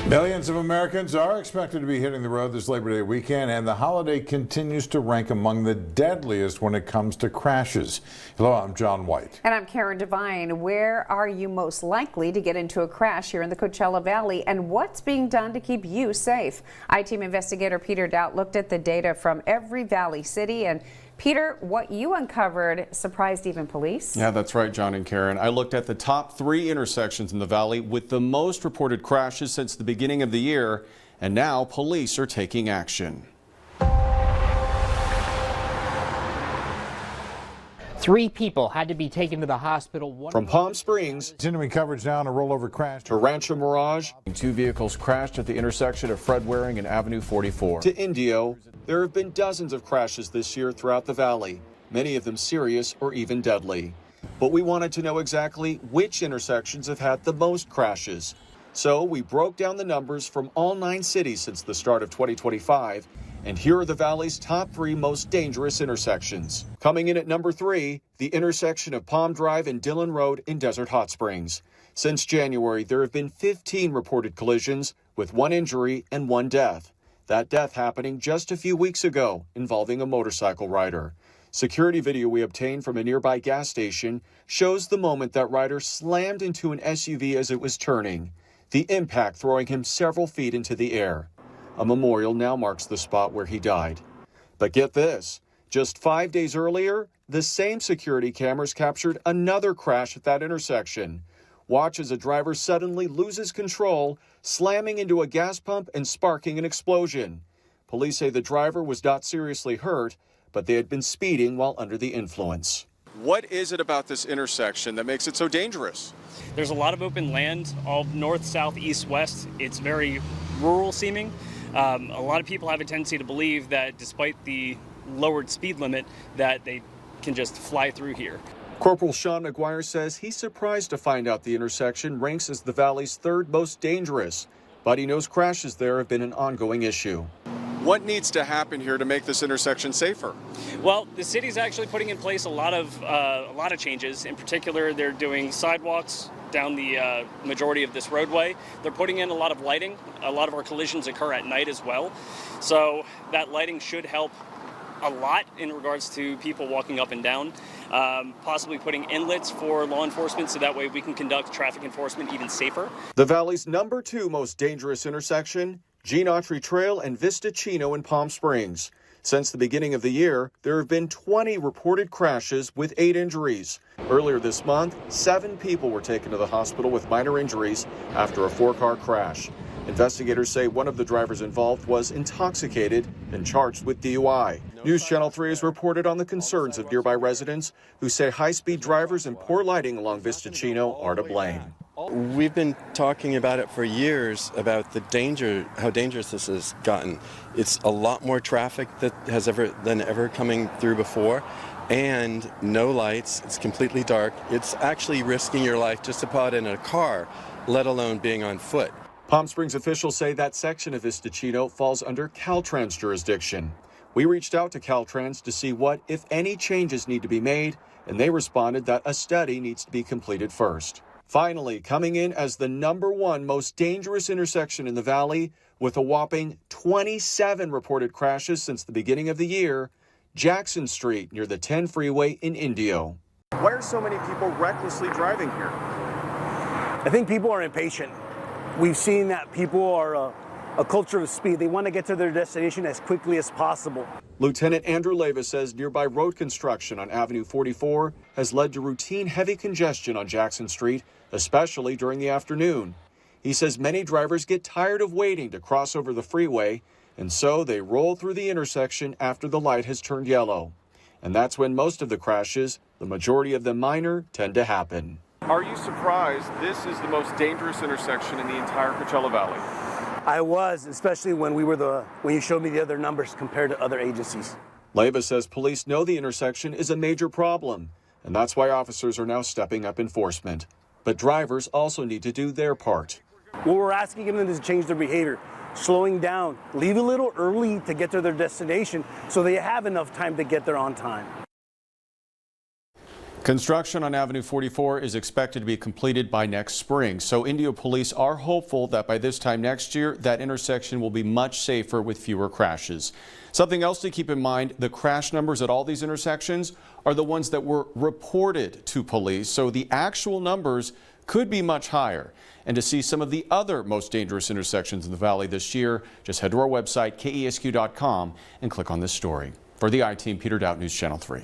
Millions of Americans are expected to be hitting the road this Labor Day weekend, and the holiday continues to rank among the deadliest when it comes to crashes. Hello, I'm John White. And I'm Karen Devine. Where are you most likely to get into a crash here in the Coachella Valley, and what's being done to keep you safe? I-Team investigator Peter Doubt looked at the data from every Valley city, and Peter, what you uncovered surprised even police. Yeah, that's right, John and Karen. I looked at the top 3 intersections in the valley with the most reported crashes since the beginning of the year, and now police are taking action. 3 people had to be taken to the hospital. From Palm Springs, Continuing coverage now on a rollover crash to Rancho Mirage, 2 vehicles crashed at the intersection of Fred Waring and Avenue 44. To Indio, there have been dozens of crashes this year throughout the valley, many of them serious or even deadly. But we wanted to know exactly which intersections have had the most crashes. So we broke down the numbers from all 9 cities since the start of 2025, and here are the valley's top 3 most dangerous intersections. Coming in at number 3, the intersection of Palm Drive and Dillon Road in Desert Hot Springs. Since January, there have been 15 reported collisions with 1 injury and 1 death. That death happening just a few weeks ago, involving a motorcycle rider. Security video we obtained from a nearby gas station shows the moment that rider slammed into an SUV as it was turning, the impact throwing him several feet into the air. A memorial now marks the spot where he died. But get this, just 5 days earlier, the same security cameras captured another crash at that intersection. Watch as a driver suddenly loses control, slamming into a gas pump and sparking an explosion. Police say the driver was not seriously hurt, but they had been speeding while under the influence. What is it about this intersection that makes it so dangerous? There's a lot of open land, all north, south, east, west. It's very rural seeming. A lot of people have a tendency to believe that despite the lowered speed limit, that they can just fly through here. Corporal Sean McGuire says he's surprised to find out the intersection ranks as the valley's 3rd most dangerous, but he knows crashes there have been an ongoing issue. What needs to happen here to make this intersection safer? Well, the city's actually putting in place a lot of changes. In particular, they're doing sidewalks down the majority of this roadway. They're putting in a lot of lighting. A lot of our collisions occur at night as well. So that lighting should help a lot in regards to people walking up and down. Possibly putting inlets for law enforcement so that way we can conduct traffic enforcement even safer. The valley's number 2 most dangerous intersection, Gene Autry Trail and Vista Chino in Palm Springs. Since the beginning of the year, there have been 20 reported crashes with 8 injuries. Earlier this month, 7 people were taken to the hospital with minor injuries after a 4-car crash. Investigators say one of the drivers involved was intoxicated and charged with DUI. News Channel 3 has reported on the concerns of nearby residents who say high-speed drivers and poor lighting along Vista Chino are to blame. We've been talking about it for years, about the danger, how dangerous this has gotten. It's a lot more traffic than ever coming through before, and no lights. It's completely dark. It's actually risking your life just to pull out in a car, let alone being on foot. Palm Springs officials say that section of Vista Chino falls under Caltrans jurisdiction. We reached out to Caltrans to see what, if any, changes need to be made, and they responded that a study needs to be completed first. Finally, coming in as the number 1 most dangerous intersection in the valley, with a whopping 27 reported crashes since the beginning of the year, Jackson Street near the 10 freeway in Indio. Why are so many people recklessly driving here? I think people are impatient. We've seen that people are a culture of speed. They want to get to their destination as quickly as possible. Lieutenant Andrew Leva says nearby road construction on Avenue 44 has led to routine heavy congestion on Jackson Street, especially during the afternoon. He says many drivers get tired of waiting to cross over the freeway, and so they roll through the intersection after the light has turned yellow. And that's when most of the crashes, the majority of them minor, tend to happen. Are you surprised this is the most dangerous intersection in the entire Coachella Valley? I was, especially when you showed me the other numbers compared to other agencies. Leva says police know the intersection is a major problem, and that's why officers are now stepping up enforcement. But drivers also need to do their part. What we're asking them is to change their behavior, slowing down, leave a little early to get to their destination so they have enough time to get there on time. Construction on Avenue 44 is expected to be completed by next spring. So Indio police are hopeful that by this time next year, that intersection will be much safer with fewer crashes. Something else to keep in mind, the crash numbers at all these intersections are the ones that were reported to police. So the actual numbers could be much higher. And to see some of the other most dangerous intersections in the valley this year, just head to our website, kesq.com, and click on this story. For the I-Team, Peter Dowd, News Channel 3.